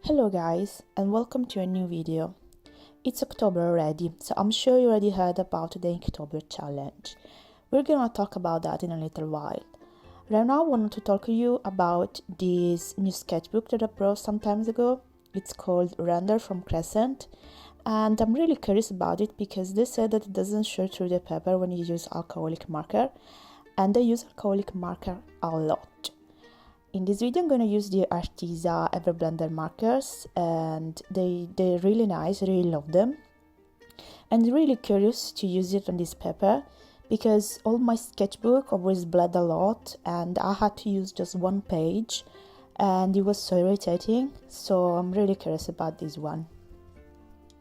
Hello guys, and welcome to a new video. It's October already, so I'm sure you already heard about the Inktober challenge. We're gonna talk about that in a little while. Right now I want to talk to you about this new sketchbook that I bought some time ago. It's called RENDR from Crescent, and I'm really curious about it because they said that it doesn't show through the paper when you use alcoholic marker, and I use alcoholic marker a lot. In this video I'm going to use the ARTEZA Everblender markers, and they're really nice. I really love them, and really curious to use it on this paper because all my sketchbook always bled a lot and I had to use just one page and it was so irritating, so I'm really curious about this one.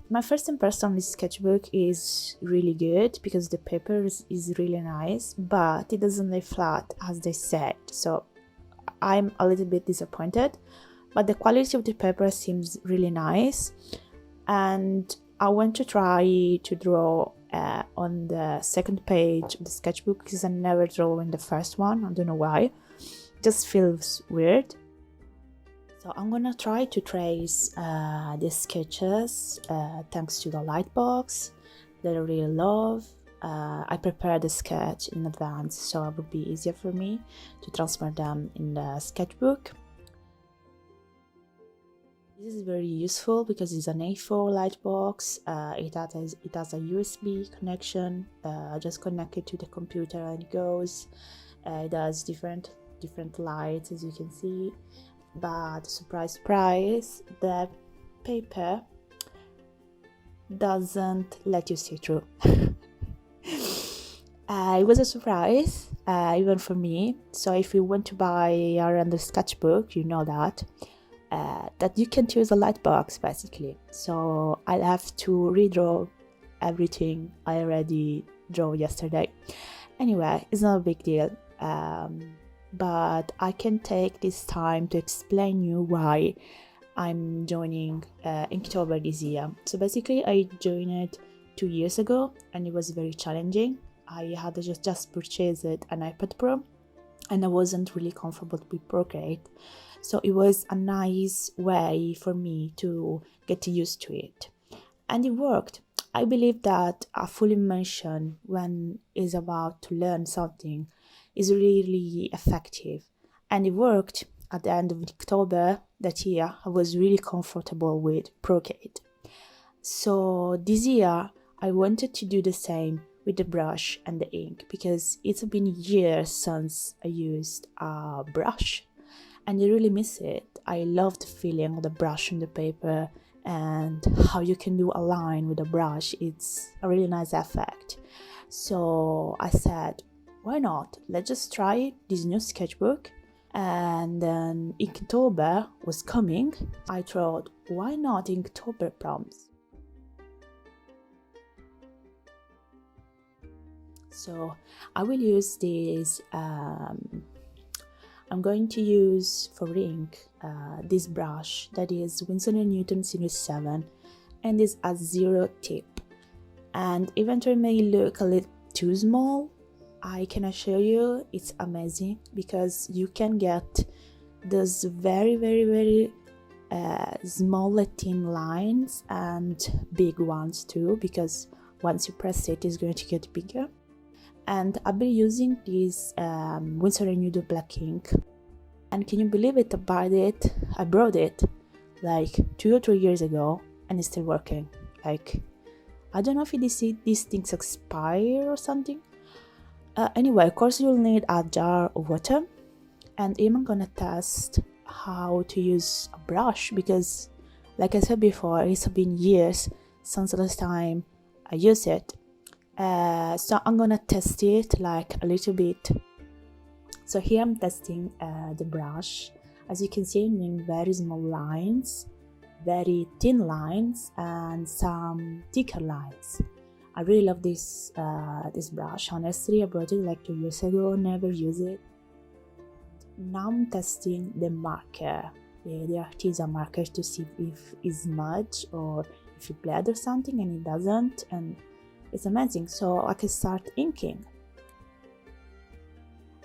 My first impression on this sketchbook is really good because the paper is really nice, but it doesn't lay flat as they said, so I'm a little bit disappointed, but the quality of the paper seems really nice, and I want to try to draw on the second page of the sketchbook because I never draw in the first one. I don't know why, it just feels weird. So I'm gonna try to trace the sketches thanks to the light box that I really love. I prepared the sketch in advance, so it would be easier for me to transfer them in the sketchbook. This is very useful because it's an A4 light box. It has a USB connection. Just connect it to the computer and it goes. It has different lights, as you can see. But surprise, the paper doesn't let you see through. It was a surprise, even for me. So if you want to buy a RENDR sketchbook, you know that you can choose a light box basically. So I'll have to redraw everything I already drew yesterday. Anyway, it's not a big deal, but I can take this time to explain you why I'm joining INKtober this year. So basically I joined it 2 years ago and it was very challenging. I had just purchased an iPad Pro and I wasn't really comfortable with Procreate, so it was a nice way for me to get used to it, and it worked. I believe that a full immersion when it's about to learn something is really effective, and it worked. At the end of October that year I was really comfortable with Procreate, so this year I wanted to do the same with the brush and the ink because it's been years since I used a brush and I really miss it. I love the feeling of the brush on the paper and how you can do a line with a brush. It's a really nice effect. So I said, why not? Let's just try this new sketchbook. And then Inktober was coming. I thought, why not Inktober prompts? So I will use this, I'm going to use for ink this brush that is winsor&newton Series 7 and is a 0 tip, and even though it may look a little too small, I can assure you it's amazing because you can get those very small thin lines and big ones too, because once you press it, it's going to get bigger. And I've been using this winsor&newton black ink, and can you believe it? I brought it like 2 or 3 years ago and it's still working. Like, I don't know if these things expire or something. Anyway, of course you'll need a jar of water, and I'm gonna test how to use a brush because, like I said before, it's been years since the last time I used it. So I'm gonna test it like a little bit. So here I'm testing the brush. As you can see, I'm doing very small lines, very thin lines, and some thicker lines. I really love this brush. Honestly, I bought it like 2 years ago, never used it. Now I'm testing the marker, the ARTEZA marker, to see if it's smudged or if it bled or something, and it doesn't, and it's amazing. So I can start inking.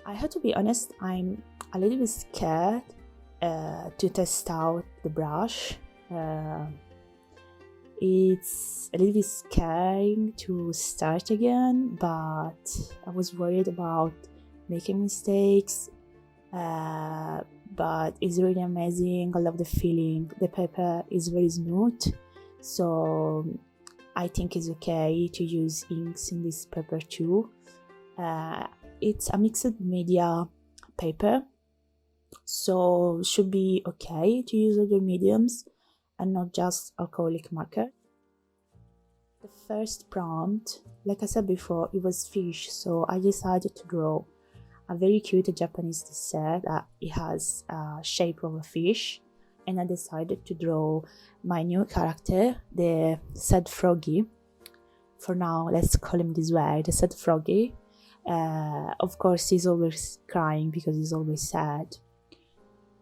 I have to be honest, I'm a little bit scared to test out the brush It's a little bit scary to start again, but I was worried about making mistakes. But it's really amazing. I love the feeling. The paper is very smooth, so I think it's okay to use inks in this paper too. It's a mixed media paper, so should be okay to use other mediums and not just alcoholic marker. The first prompt, like I said before, it was fish, so I decided to draw a very cute Japanese dessert that it has a shape of a fish, and I decided to draw my new character, the sad froggy. For now, let's call him this way, the sad froggy. Of course, he's always crying because he's always sad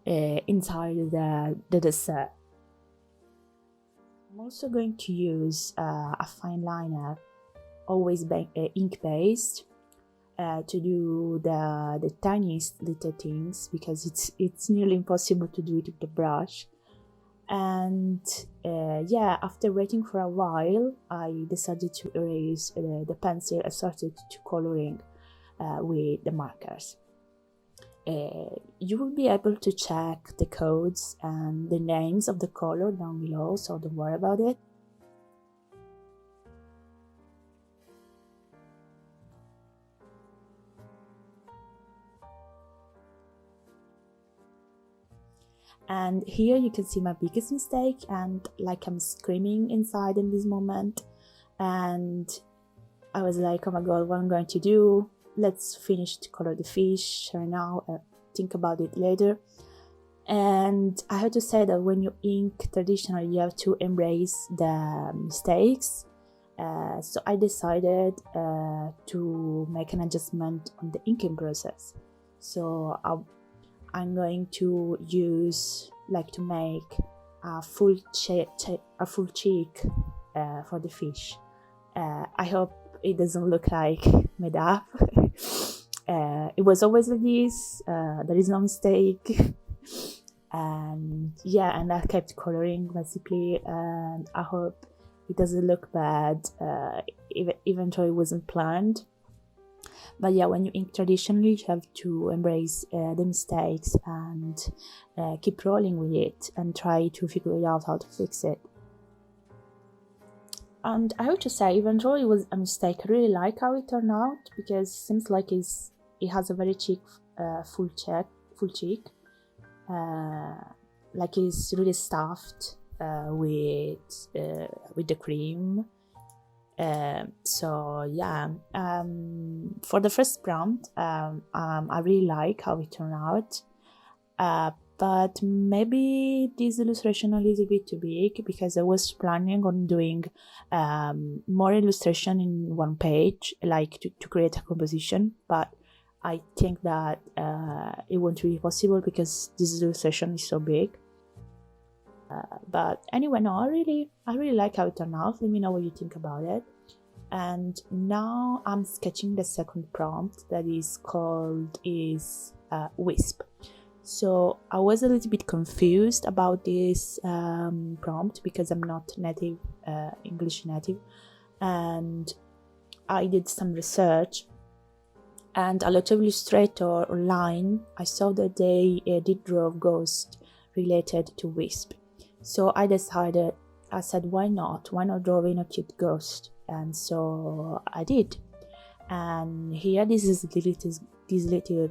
inside the dessert. I'm also going to use a fine liner, always ink based, to do the tiniest little things, because it's nearly impossible to do it with the brush. And yeah, after waiting for a while, I decided to erase the pencil. I started to coloring with the markers. You will be able to check the codes and the names of the color down below, so don't worry about it. And here you can see my biggest mistake, and like I'm screaming inside in this moment, and I was like, oh my god, what I'm going to do? Let's finish to color the fish right now, think about it later. And I have to say that when you ink traditionally, you have to embrace the mistakes. So I decided to make an adjustment on the inking process. So I'm going to use, like, to make a full cheek for the fish. I hope it doesn't look like made up. It was always like this. There is no mistake. And yeah, and I kept coloring basically, and I hope it doesn't look bad, even though it wasn't planned. But yeah, when you ink traditionally, you have to embrace the mistakes and keep rolling with it and try to figure it out how to fix it. And I have to say, even though it was a mistake, I really like how it turned out, because it seems like it has a very cheek, full cheek, like it's really stuffed with the cream. So yeah, for the first prompt, I really like how it turned out, but maybe this illustration a little bit too big, because I was planning on doing more illustration in one page, like to create a composition, but I think that it won't be possible because this illustration is so big. But anyway, no, I really like how it turned out. Let me know what you think about it. And now I'm sketching the second prompt, that is called Wisp. So I was a little bit confused about this prompt, because I'm not native English native, and I did some research, and a lot of illustrator online, I saw that they did draw ghosts related to Wisp. So I decided, I said, why not drawing a cute ghost? And so I did. And here, this is this little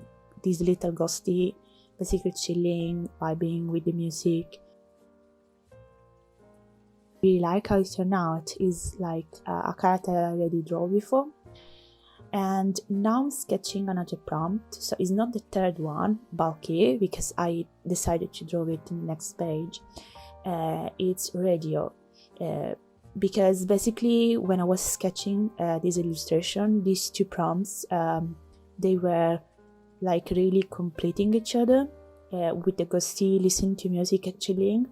ghosty, basically chilling, vibing with the music. I really like how it turned out. It's like a character I already drew before. And now I'm sketching another prompt, so it's not the third one, bulky, because I decided to draw it in the next page. It's radio, because basically when I was sketching this illustration, these two prompts, they were like really completing each other, with the ghosty listening to music and chilling,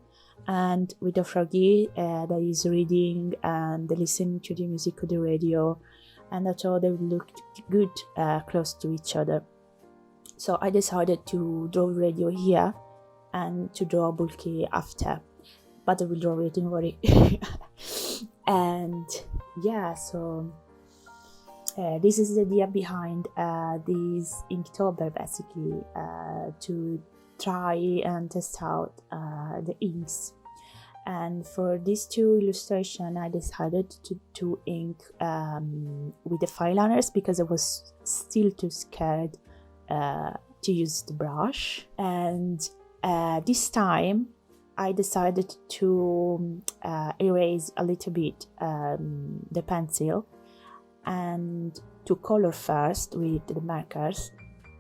and with the froggy that is reading and listening to the music of the radio. And I thought they looked good close to each other. So I decided to draw radio here and to draw bulky after. but I will draw it, don't worry. And yeah, so this is the idea behind this Inktober, basically, to try and test out the inks. And for these two illustrations, I decided to ink with the fine liners because I was still too scared to use the brush. And this time I decided to erase a little bit the pencil and to color first with the markers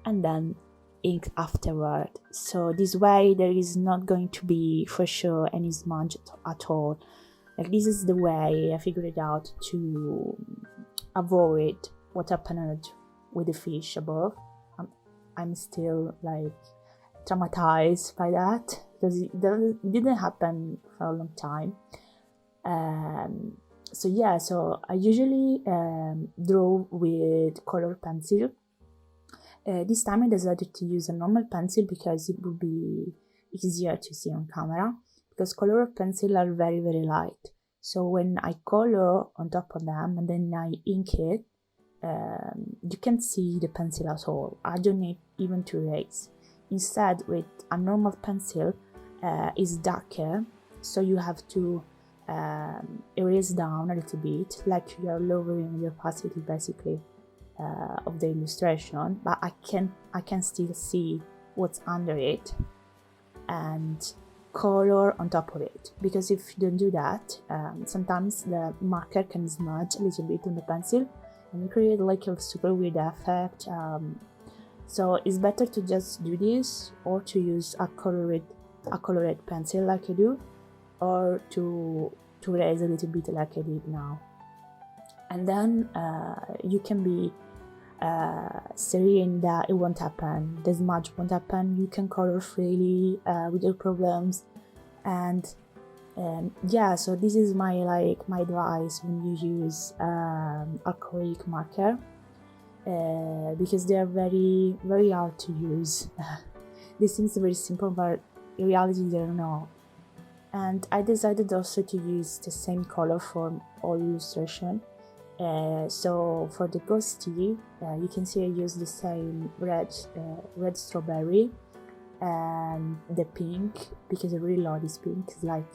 and then ink afterward. So this way there is not going to be for sure any smudge at all. Like, this is the way I figured it out to avoid what happened with the fish above. I'm still like traumatized by that because it didn't happen for a long time. So yeah, so I usually draw with colored pencil. This time I decided to use a normal pencil because it would be easier to see on camera, because colored pencils are very, very light. So when I color on top of them and then I ink it, you can't see the pencil at all. I don't need even to erase. Instead, with a normal pencil, it's darker, so you have to erase down a little bit, like you are lowering the opacity basically of the illustration, but I can still see what's under it and color on top of it, because if you don't do that, sometimes the marker can smudge a little bit on the pencil and create like a super weird effect. So it's better to just do this, or to use a colored pencil like I do, or to erase a little bit like I did now. And then you can be serene that it won't happen, the smudge won't happen. You can color freely without problems. And yeah, so this is my advice when you use acrylic marker, because they are very, very hard to use. This seems very simple, but in reality they're not. And I decided also to use the same color for all illustration. So for the ghosty, you can see I use the same red strawberry and the pink, because I really love this pink. It's like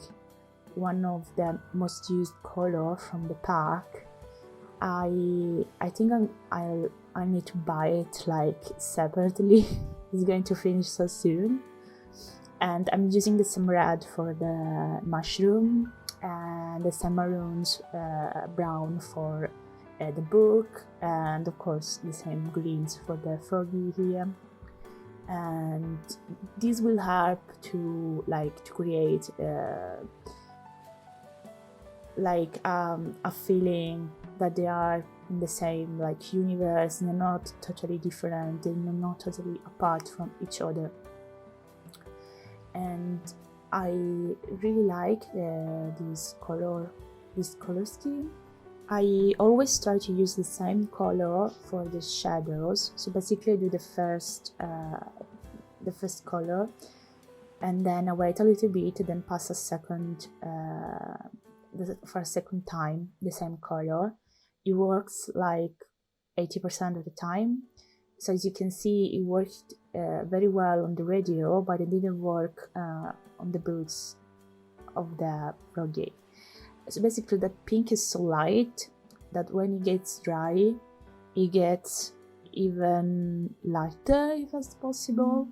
one of the most used color from the pack. I think I need to buy it like separately. It's going to finish so soon. And I'm using the same red for the mushroom and the same maroons brown for the book, and of course the same greens for the froggy here. And this will help to create a feeling that they are in the same universe, and they're not totally different, and they're not totally apart from each other. And I really like this color scheme. I always try to use the same color for the shadows. So basically I do the first color, and then I wait a little bit, then pass a second for a second time the same color. It works like 80% of the time. So as you can see, it worked very well on the radio, but it didn't work on the boots of the froggy. So basically that pink is so light that when it gets dry, it gets even lighter, if that's possible.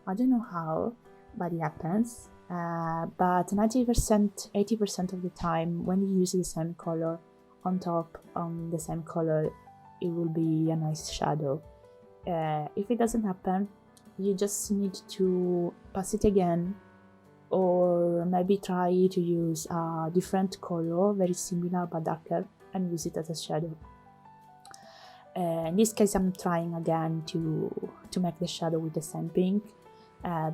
I don't know how, but it happens. But 90%, 80% of the time, when you use the same color on top on the same color, it will be a nice shadow. If it doesn't happen, you just need to pass it again, or maybe try to use a different color, very similar but darker, and use it as a shadow. In this case, I'm trying again to make the shadow with the same pink,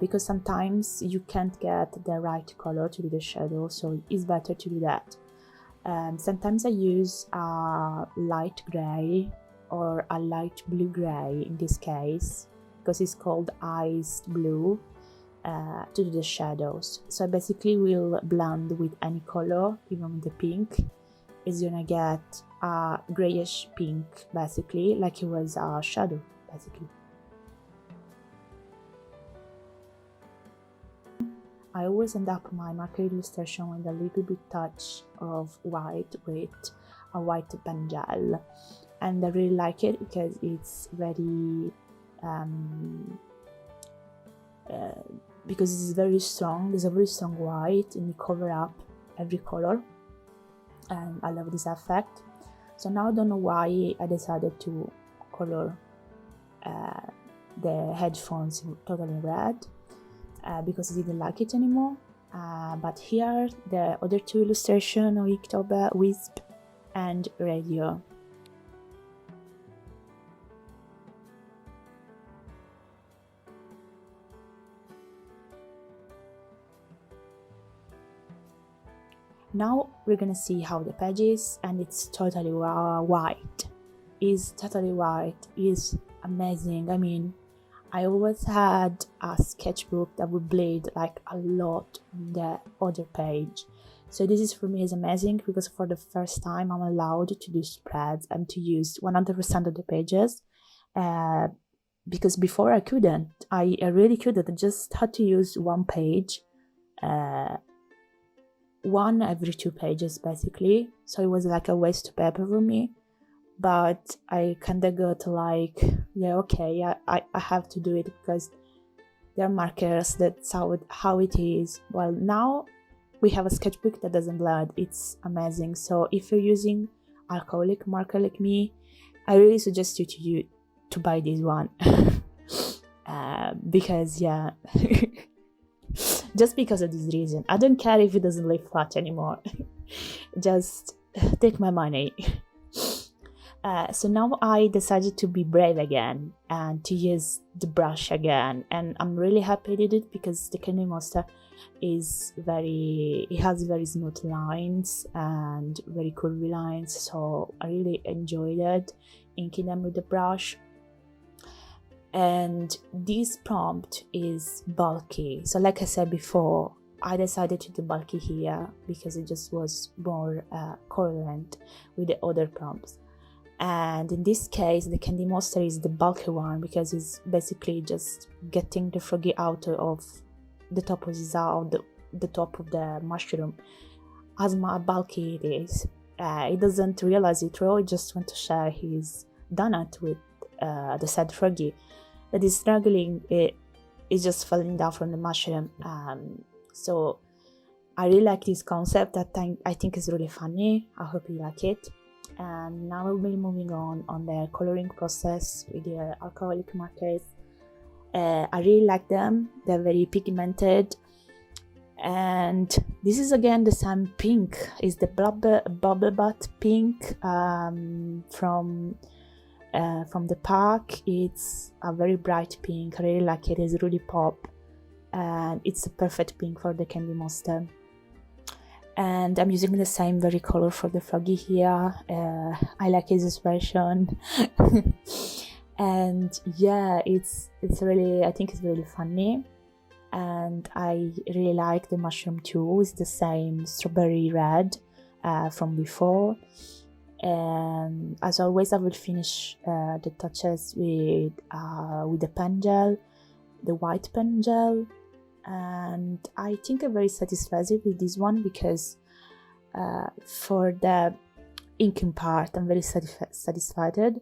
because sometimes you can't get the right color to do the shadow, so it's better to do that. Sometimes I use a light gray or a light blue gray in this case, because it's called ice blue. to do the shadows. So I basically will blend with any color, even with the pink. Is gonna get a grayish pink, basically, like it was a shadow, basically. I always end up my marker illustration with a little bit touch of white with a white pen gel, and I really like it because it's very because it's very strong. There's a very strong white and you cover up every color, and I love this effect. So now I don't know why I decided to color the headphones totally red, because I didn't like it anymore. But here the other two illustrations of INKtober, Wisp and Radio. Now we're gonna see how the page is, and it's totally white. It's totally white. It's amazing. I mean, I always had a sketchbook that would bleed like a lot on the other page. So this is for me is amazing because for the first time I'm allowed to do spreads and to use 100% of the pages. Because before I couldn't. I really couldn't. I just had to use one page. One every 2 pages basically, so it was like a waste of paper for me. But I kinda got like, yeah, okay, I have to do it because there are markers. That's how it is. Well, now we have a sketchbook that doesn't blend. It's amazing. So if you're using alcoholic marker like me, I really suggest you to buy this one. Because yeah. Just because of this reason. I don't care if it doesn't lay flat anymore. Just take my money. So now I decided to be brave again and to use the brush again, and I'm really happy I did it because the Candy Monster is it has very smooth lines and very curvy lines, so I really enjoyed it inking them with the brush. And this prompt is bulky, so like I said before, I decided to do bulky here because it just was more coherent with the other prompts. And in this case the Candy Monster is the bulky one because it's basically just getting the froggy out of the top of his eye, the top of the mushroom. As bulky it is, it doesn't realize it though. It just want to share his donut with the sad froggy that is struggling. It is just falling down from the mushroom. So I really like this concept. I think it's really funny. I hope you like it. And now we'll be moving on the coloring process with the alcoholic markers. I really like them. They're very pigmented, and this is again the same pink. Is the bubble butt pink from the pack. It's a very bright pink. I really like it. It's really pop, and it's a perfect pink for the Candy Monster. And I'm using the same very color for the froggy here. I like his expression. And yeah, it's really, I think it's really funny. And I really like the mushroom too. It's the same strawberry red from before. And as always, I will finish the touches with the pen gel, the white pen gel. And I think I'm very satisfied with this one because for the inking part I'm very satisfied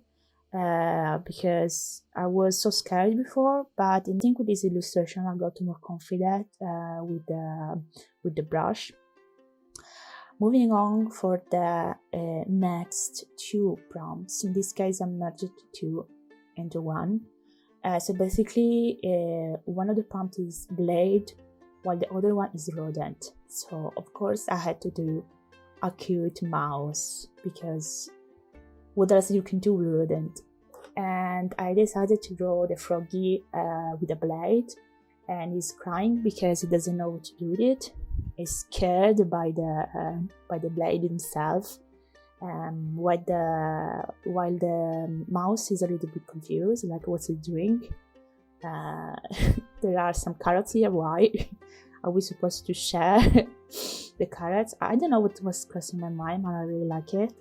because I was so scared before, but I think with this illustration I got more confident with the brush. Moving on for the next 2 prompts. In this case I merged 2 into one. So basically one of the prompts is blade while the other one is rodent. So of course I had to do a cute mouse because what else you can do with rodent. And I decided to draw the froggy with a blade, and he's crying because he doesn't know what to do with it. He's scared by the blade himself. While the mouse is a little bit confused, like what's he doing. There are some carrots here. Why are we supposed to share the carrots? I don't know what was crossing my mind, but I really like it.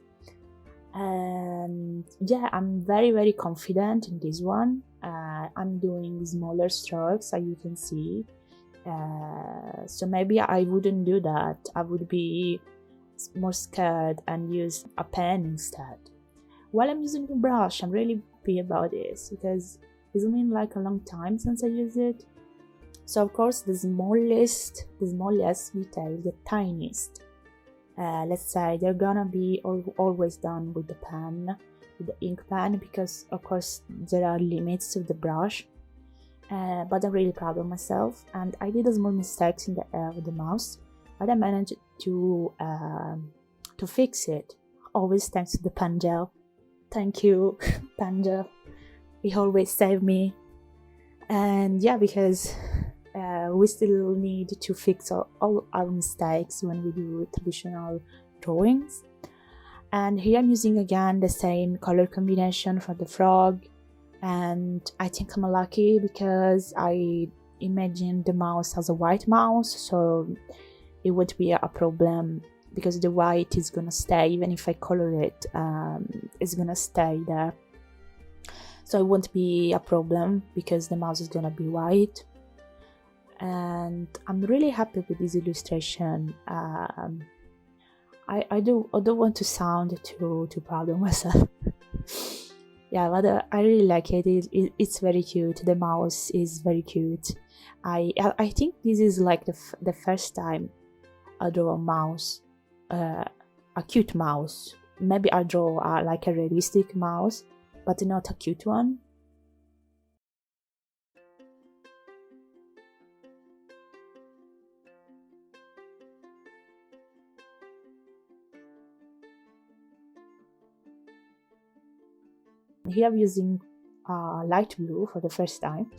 And yeah, I'm very confident in this one. I'm doing smaller strokes, as you can see. So maybe I wouldn't do that. I would be more scared and use a pen instead. While I'm using the brush, I'm really happy about this because it's been like a long time since I used it. So of course the smallest detail, the tiniest, let's say they're gonna be always done with the pen, with the ink pen, because of course there are limits to the brush. But I'm really proud of myself, and I did a small mistakes in the air with the mouse, but I managed to fix it, always thanks to the pen gel. Thank you, pen gel. It always saved me. And yeah, because we still need to fix all our mistakes when we do traditional drawings. And here I'm using again the same color combination for the frog, and I think I'm lucky because I imagined the mouse as a white mouse, so it would be a problem because the white is gonna stay. Even if I color it, it's gonna stay there, so it won't be a problem because the mouse is gonna be white. And I'm really happy with this illustration. I don't want to sound too proud of myself. Yeah, but I really like it. It's very cute. The mouse is very cute. I think this is like the first time I draw a mouse, a cute mouse. Maybe I draw like a realistic mouse, but not a cute one. Here I'm using light blue for the first time.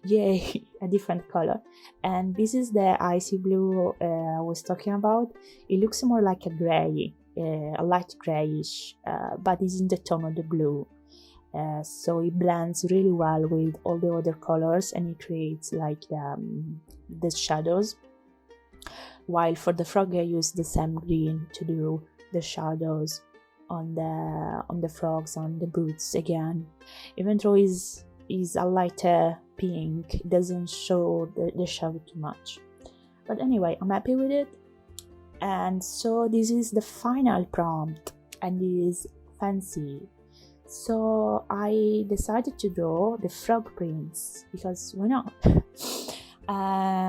Yay, a different color. And this is the icy blue I was talking about. It looks more like a gray, a light grayish, but it's in the tone of the blue. So it blends really well with all the other colors, and it creates like the shadows. While for the frog I use the same green to do the shadows on the frogs, on the boots again. Even though is a lighter pink, it doesn't show the shadow too much. But anyway, I'm happy with it. And so this is the final prompt, and it is fancy. So I decided to draw the frog prince because why not?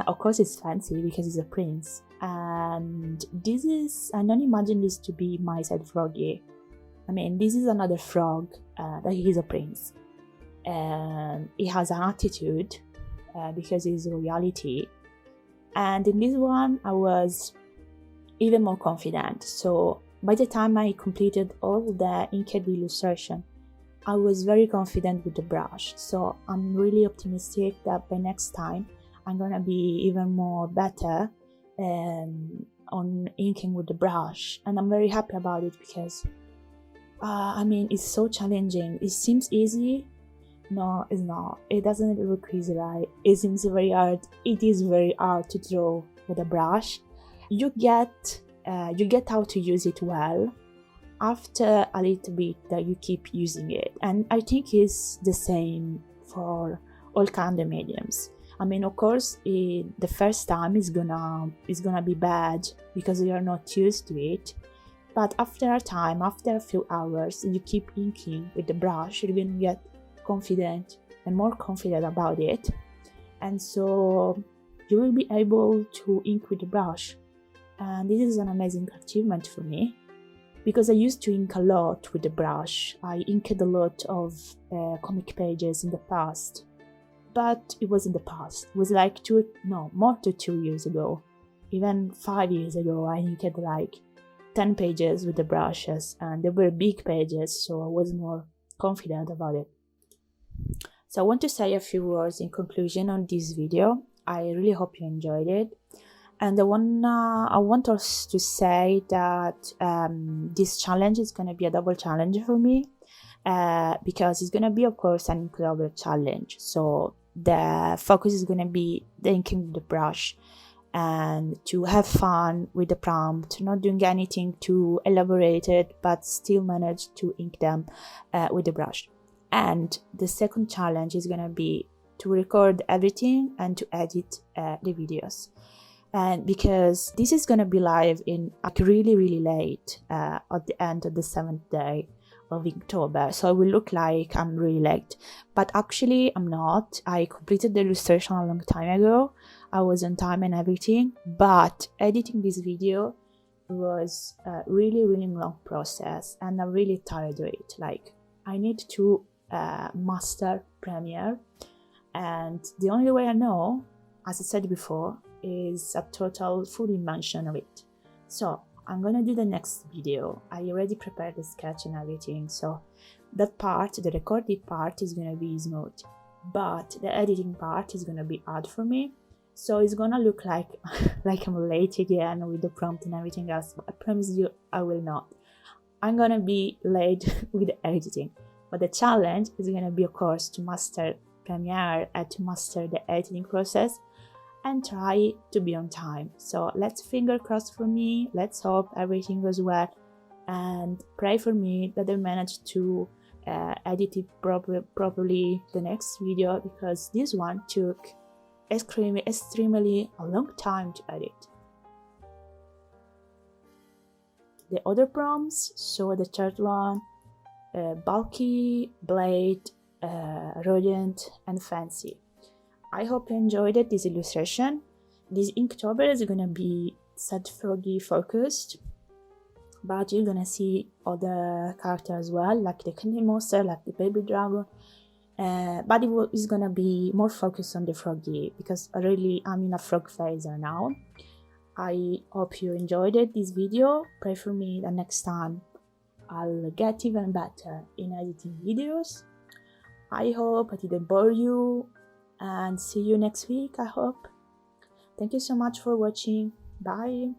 Of course it's fancy because it's a prince. And this is, I don't imagine this to be my side froggy. I mean, this is another frog that he's a prince. And he has an attitude because he's royalty. And in this one, I was even more confident. So by the time I completed all the inked illustration, I was very confident with the brush. So I'm really optimistic that by next time, I'm gonna be even more better on inking with the brush, and I'm very happy about it because I mean, it's so challenging. It seems easy. No, it's not. It doesn't look easy, right? It seems very hard. It is very hard to draw with a brush. You get how to use it well after a little bit that you keep using it, and I think it's the same for all kind of mediums. I mean, of course, the first time is gonna be bad because you're not used to it. But after a time, after a few hours, you keep inking with the brush, you're gonna get confident and more confident about it. And so you will be able to ink with the brush. And this is an amazing achievement for me because I used to ink a lot with the brush. I inked a lot of comic pages in the past. But it was in the past. It was like more than 2 years ago. Even 5 years ago, I inked like 10 pages with the brushes, and they were big pages, so I was more confident about it. So I want to say a few words in conclusion on this video. I really hope you enjoyed it. And I want us to say that this challenge is going to be a double challenge for me because it's going to be, of course, an INKtober challenge. So the focus is going to be the inking with the brush, and to have fun with the prompt, not doing anything too elaborated, but still manage to ink them with the brush. And the second challenge is going to be to record everything and to edit the videos. And because this is going to be live in really late at the end of the 7th day of Inktober, so it will look like I'm really late, but actually I'm not. I completed the illustration a long time ago. I was on time and everything, but editing this video was a really long process, and I'm really tired of it. Like, I need to master Premiere, and the only way I know, as I said before, is a total full immersion of it. So I'm gonna do the next video. I already prepared the sketch and everything, so that part, the recorded part, is gonna be smooth, but the editing part is gonna be hard for me. So it's gonna look like I'm late again with the prompt and everything else, but I promise you I will not. I'm gonna be late with the editing, but the challenge is gonna be, of course, to master Premiere and to master the editing process and try to be on time. So let's finger crossed for me. Let's hope everything goes well, and pray for me that I manage to edit it properly the next video, because this one took extremely a long time to edit. The other prompts, so the third one, bulky, blade, rodent, and fancy. I hope you enjoyed it, this illustration. This Inktober is gonna be sad froggy focused, but you're gonna see other characters as well, like the candy monster, like the baby dragon, but it is gonna be more focused on the froggy, because really I'm in a frog phase right now. I hope you enjoyed it, this video. Pray for me that next time I'll get even better in editing videos. I hope I didn't bore you, and see you next week, I hope. Thank you so much for watching. Bye.